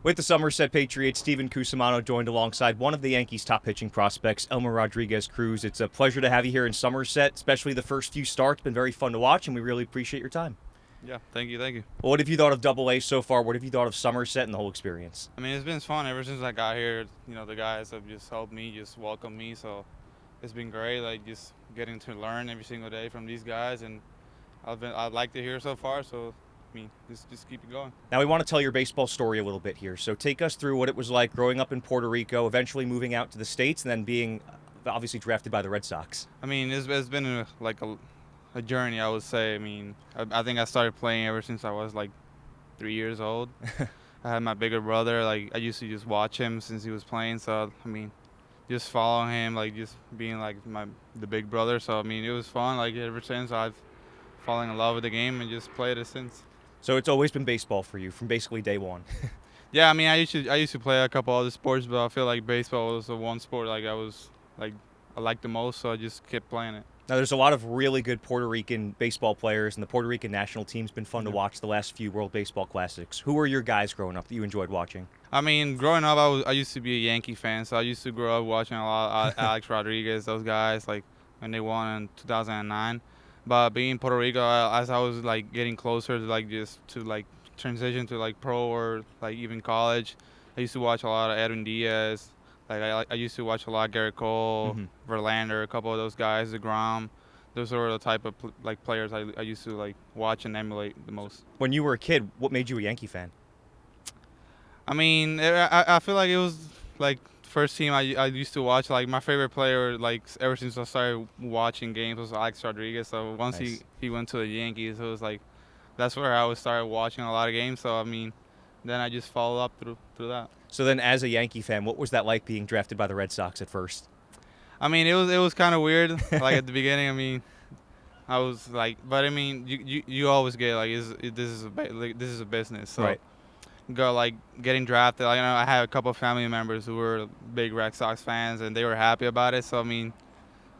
With the Somerset Patriots, Steven Cusimano joined alongside one of the Yankees' top pitching prospects, Elmer Rodriguez-Cruz. It's a pleasure to have you here in Somerset, especially the first few starts. Been very fun to watch, and we really appreciate your time. Yeah, thank you, thank you. Well, what have you thought of Double A so far? What have you thought of Somerset and the whole experience? I mean, it's been fun ever since I got here. The guys have just helped me, just welcomed me, so it's been great. Like just getting to learn every single day from these guys, and I'd like to hear so far. So, I mean, just keep it going. Now, we want to tell your baseball story a little bit here. So, take us through what it was like growing up in Puerto Rico, eventually moving out to the States, and then being obviously drafted by the Red Sox. I mean, it's been a journey, I would say. I mean, I think I started playing ever since I was like 3 years old. I had my bigger brother. Like I used to just watch him since he was playing. So I mean, just following him, like just being like the big brother. So I mean, it was fun. Like ever since I've fallen in love with the game and just played it since. So, it's always been baseball for you from basically day one. Yeah, I mean, I used to play a couple other sports, but I feel like baseball was the one sport I liked the most. So I just kept playing it. Now, there's a lot of really good Puerto Rican baseball players, and the Puerto Rican national team's been fun to watch the last few World Baseball Classics. Who were your guys growing up that you enjoyed watching? I mean, growing up, I used to be a Yankee fan, so I used to grow up watching a lot of Alex Rodriguez, those guys, like when they won in 2009. But being Puerto Rico, as I was like getting closer to like transition to like pro or like even college, I used to watch a lot of Edwin Diaz. I used to watch a lot of Garrett Cole, Verlander, a couple of those guys, DeGrom. Those were the type of players I used to like watch and emulate the most. When you were a kid, what made you a Yankee fan? I mean, I feel like it was like first team I used to watch. Like my favorite player, like ever since I started watching games, was Alex Rodriguez. So once Nice. he went to the Yankees, it was like that's where I was started watching a lot of games. So I mean, then I just followed up through that. So then, as a Yankee fan, what was that like being drafted by the Red Sox at first? I mean, it was kind of weird. Like at the beginning, I mean, I was like, but I mean, you always get like, this is a business. So Right. go like getting drafted. Like, I had a couple of family members who were big Red Sox fans, and they were happy about it. So I mean,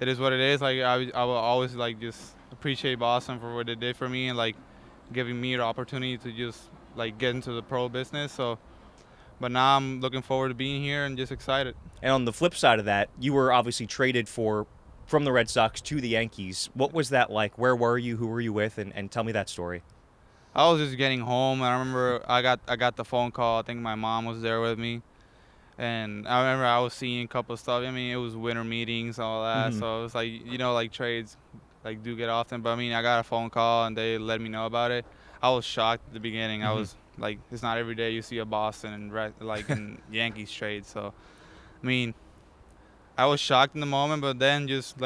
it is what it is. Like I will always like just appreciate Boston for what they did for me and like giving me the opportunity to just like get into the pro business. So, but now I'm looking forward to being here and just excited. And on the flip side of that, you were obviously traded from the Red Sox to the Yankees. What was that like? Where were you? Who were you with? And tell me that story. I was just getting home. I remember I got the phone call. I think my mom was there with me, and I remember I was seeing a couple of stuff. I mean, it was winter meetings, all that. So it was like like trades, like do get often. But I mean, I got a phone call and they let me know about it. I was shocked at the beginning. I was like, it's not every day you see a Boston and Yankees trade. So, I mean, I was shocked in the moment, but then just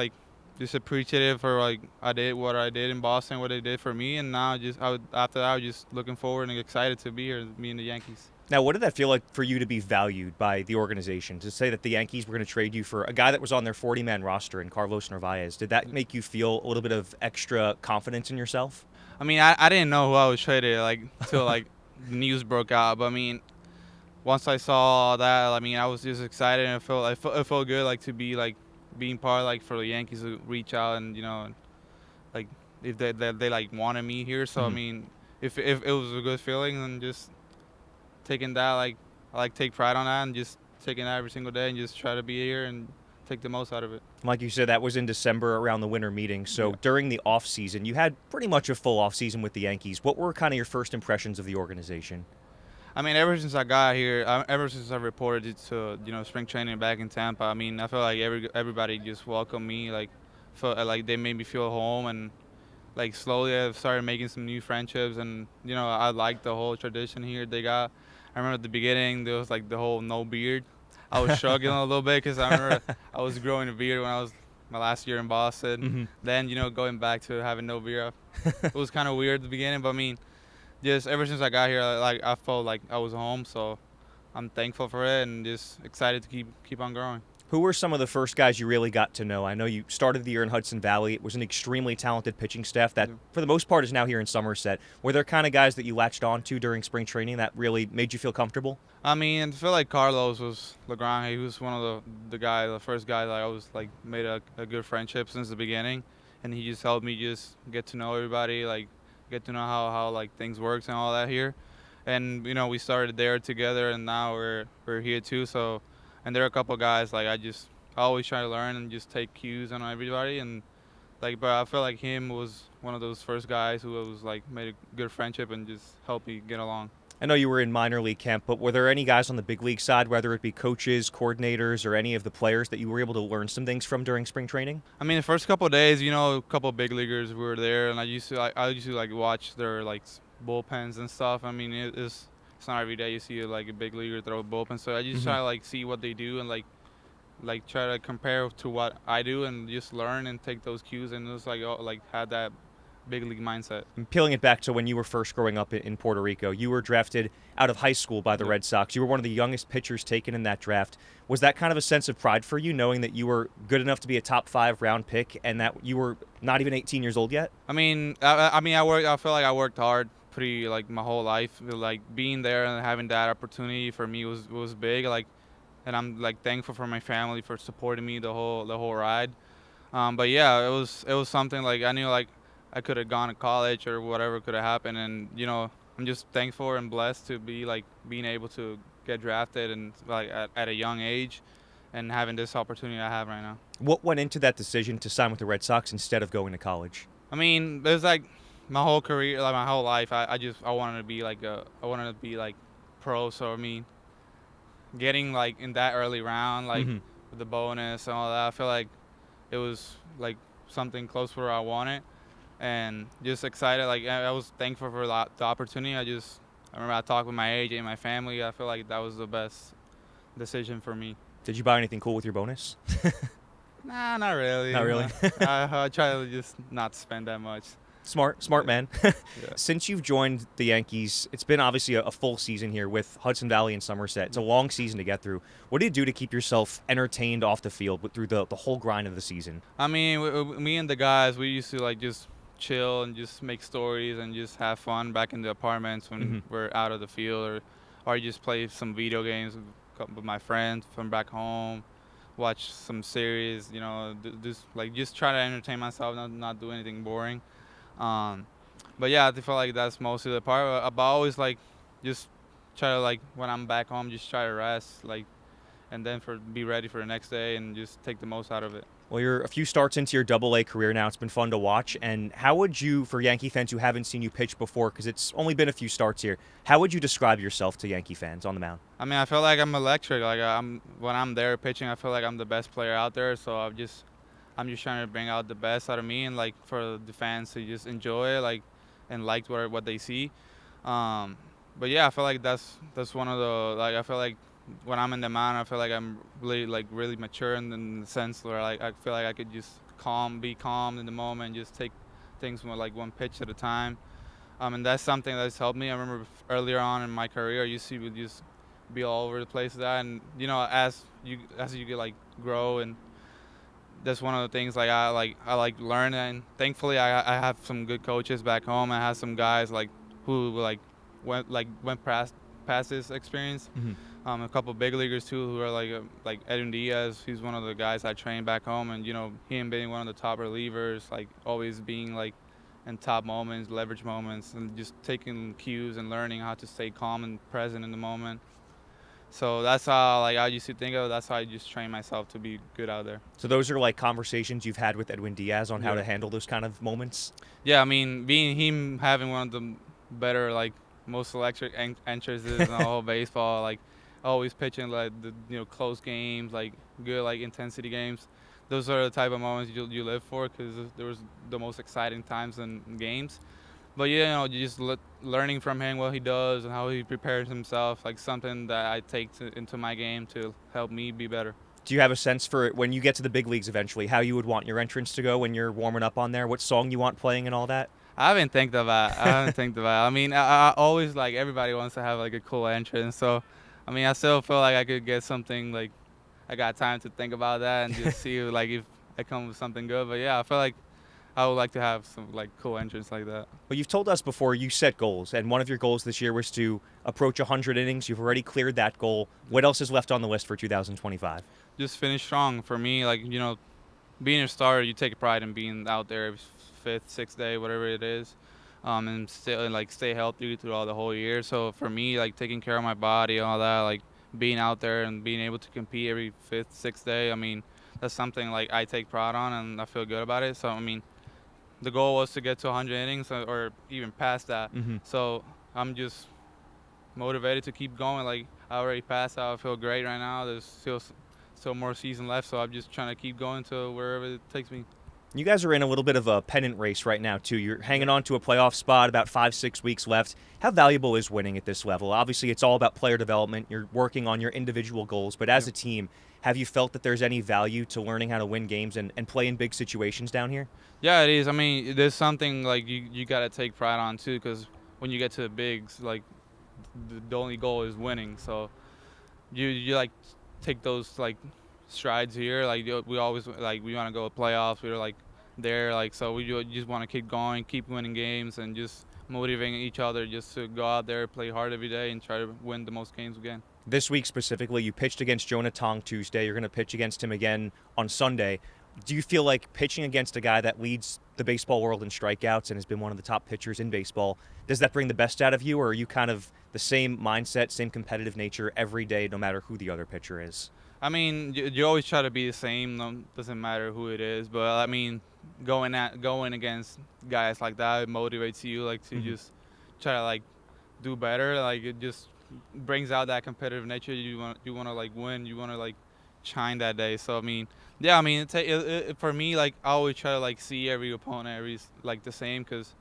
appreciative for like I did what I did in Boston, what they did for me, and now after that I was just looking forward and excited to be here, me and the Yankees. Now, what did that feel like for you to be valued by the organization? To say that the Yankees were going to trade you for a guy that was on their 40-man roster in Carlos Narvaez, did that make you feel a little bit of extra confidence in yourself? I mean, I didn't know who I was traded like till like the news broke out, but I mean, once I saw all that, I mean, I was just excited and it felt good like to be like being part like for the Yankees to reach out and like if they like wanted me here. So I mean, if it was a good feeling, then just taking that I like take pride on that and just taking that every single day and just try to be here and take the most out of it. Like you said, that was in December around the winter meeting. So during the offseason, you had pretty much a full offseason with the Yankees. What were kind of your first impressions of the organization? I mean, ever since I got here, ever since I reported it to spring training back in Tampa, I mean, I feel like everybody just welcomed me, like felt like they made me feel home, and like slowly I've started making some new friendships, and I like the whole tradition here they got. I remember at the beginning there was like the whole no beard. I was struggling a little bit because I remember I was growing a beard when I was my last year in Boston. Then going back to having no beard, it was kind of weird at the beginning, but I mean. Just ever since I got here, like I felt like I was home, so I'm thankful for it and just excited to keep on growing. Who were some of the first guys you really got to know? I know you started the year in Hudson Valley. It was an extremely talented pitching staff that, for the most part, is now here in Somerset. Were there kind of guys that you latched on to during spring training that really made you feel comfortable? I mean, I feel like Carlos was LeGrand. He was one of the first guy that I was like made a good friendship since the beginning, and he just helped me just get to know everybody, like get to know how like things works and all that here. and we started there together, and now we're here too. So, and there are a couple guys like I always try to learn and just take cues on everybody, and but I feel like him was one of those first guys who was made a good friendship and just helped me get along. I know you were in minor league camp, but were there any guys on the big league side, whether it be coaches, coordinators, or any of the players that you were able to learn some things from during spring training? I mean, the first couple of days, a couple of big leaguers were there, and I used to watch their bullpens and stuff. I mean, it's not every day you see a big leaguer throw a bullpen, so I just try to see what they do and try to compare to what I do and just learn and take those cues and just had that big league mindset. And peeling it back to when you were first growing up in Puerto Rico, you were drafted out of high school by the Red Sox. You were one of the youngest pitchers taken in that draft. Was that kind of a sense of pride for you, knowing that you were good enough to be a top 5 round pick and that you were not even 18 years old yet? I mean, I feel like I worked hard pretty my whole life. Being there and having that opportunity for me was big. And I'm thankful for my family for supporting me the whole ride. But yeah, it was something I knew I could have gone to college or whatever could have happened, and I'm just thankful and blessed to be being able to get drafted and at a young age and having this opportunity I have right now. What went into that decision to sign with the Red Sox instead of going to college? I mean, there's my whole career, my whole life, I wanted to be pro. So I mean, getting in that early round, with the bonus and all that, I feel like it was something close where I wanted, and just excited. I was thankful for the opportunity. I remember I talked with my agent and my family. I feel like that was the best decision for me. Did you buy anything cool with your bonus? Nah, not really. Not really. I try to just not spend that much. Smart man. Yeah. Since you've joined the Yankees, it's been obviously a full season here with Hudson Valley and Somerset. It's a long season to get through. What do you do to keep yourself entertained off the field through the whole grind of the season? I mean, me and the guys, we used to just chill and just make stories and just have fun back in the apartments when we're out of the field, or just play some video games with my friends from back home, watch some series, just try to entertain myself, not do anything boring. But yeah, I feel like that's mostly the part. But I always just try to when I'm back home, just try to rest, and then be ready for the next day and just take the most out of it. Well, you're a few starts into your Double-A career now. It's been fun to watch. And how would you, for Yankee fans who haven't seen you pitch before, because it's only been a few starts here, how would you describe yourself to Yankee fans on the mound? I mean, I feel like I'm electric. When I'm there pitching, I feel like I'm the best player out there. So I'm just trying to bring out the best out of me and for the fans to just enjoy it, and what they see. But yeah, I feel like that's one of the I feel like when I'm in the mound, I feel like I'm really really mature in the sense where I feel like I could just be calm in the moment, just take things one pitch at a time. And that's something that's helped me. I remember earlier on in my career, I used to just be all over the place with that, and as you get grow, and that's one of the things I learn, and thankfully I have some good coaches back home. I have some guys who went past this experience. A couple of big leaguers too who are like Edwin Diaz. He's one of the guys I trained back home, and him being one of the top relievers, always being in top moments, leverage moments, and just taking cues and learning how to stay calm and present in the moment. So that's how I used to think of it. That's how I just train myself to be good out there. So those are conversations you've had with Edwin Diaz on how to handle those kind of moments? Yeah, I mean, being him having one of the better, most electric entrances in the whole baseball, always pitching the close games, good intensity games. Those are the type of moments you live for, because there was the most exciting times in games. But you just learning from him what he does and how he prepares himself, something that I take into my game to help me be better. Do you have a sense for when you get to the big leagues eventually, how you would want your entrance to go when you're warming up on there? What song you want playing and all that? I haven't think about it. I mean, I always everybody wants to have a cool entrance. So, I mean, I still feel like I could get something I got time to think about that and just see if I come with something good. But yeah, I feel like I would like to have some cool entrance like that. Well, you've told us before you set goals, and one of your goals this year was to approach 100 innings. You've already cleared that goal. What else is left on the list for 2025? Just finish strong. For me, being a starter, you take pride in being out there every fifth, sixth day, whatever it is. and still like stay healthy throughout the whole year. So for me, like taking care of my body and all that, like being out there and being able to compete every fifth, sixth day, I mean, that's something like I take pride on and I feel good about it. So I mean, the goal was to get to 100 innings or even past that. Mm-hmm. So I'm just motivated to keep going. Like I already passed out. I feel great right now. There's still more season left, so I'm just trying to keep going to wherever it takes me. You guys are in a little bit of a pennant race right now, too. You're hanging on to a playoff spot, about 5-6 weeks left. How valuable is winning at this level? Obviously, it's all about player development. You're working on your individual goals, but as a team, have you felt that there's any value to learning how to win games and play in big situations down here? Yeah, it is. I mean, there's something like you got to take pride on, too, because when you get to the bigs, like the only goal is winning. So you like take those like strides here. Like we always like we want to go to playoffs. We're like there, like so we just want to keep going, keep winning games, and just motivating each other just to go out there, play hard every day, and try to win the most games we can. This week specifically, you pitched against Jonah Tong Tuesday. You're going to pitch against him again on Sunday. Do you feel like pitching against a guy that leads the baseball world in strikeouts and has been one of the top pitchers in baseball, does that bring the best out of you, or are you kind of the same mindset, same competitive nature every day, no matter who the other pitcher is? I mean, you always try to be the same. Doesn't matter who it is. But I mean, going against guys like that, it motivates you like to just try to like do better. Like it just brings out that competitive nature. You want to like win. You want to like shine that day. So I mean, yeah. I mean, for me, like I always try to like see every opponent like the same because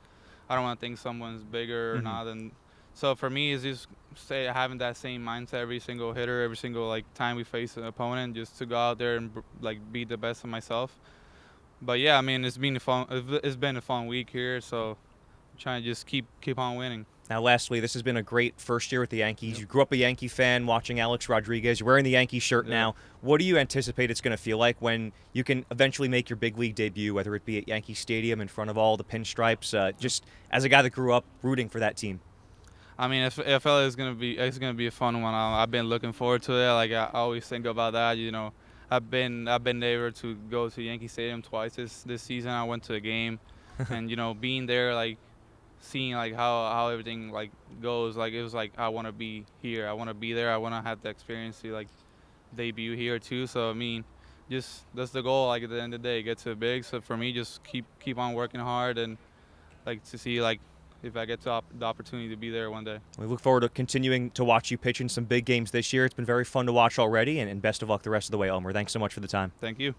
I don't want to think someone's bigger or not. And so for me, it's just having that same mindset every single hitter, every single like time we face an opponent, just to go out there and like be the best of myself. But yeah, I mean, it's been a fun week here, so I'm trying to just keep on winning. Now, lastly, this has been a great first year with the Yankees. You grew up a Yankee fan watching Alex Rodriguez. You're wearing the Yankee shirt now. What do you anticipate it's going to feel like when you can eventually make your big league debut, whether it be at Yankee Stadium in front of all the pinstripes, just as a guy that grew up rooting for that team? I mean, I feel like it's gonna be a fun one. I've been looking forward to it. Like I always think about that. You know, I've been able to go to Yankee Stadium twice this season. I went to a game, and you know, being there, like seeing like how everything like goes, like it was like I want to be here. I want to be there. I want to have the experience to like debut here too. So I mean, just that's the goal. Like at the end of the day, get to the big. So for me, just keep on working hard and like to see like if I get the opportunity to be there one day. We look forward to continuing to watch you pitch in some big games this year. It's been very fun to watch already, and best of luck the rest of the way, Elmer. Thanks so much for the time. Thank you.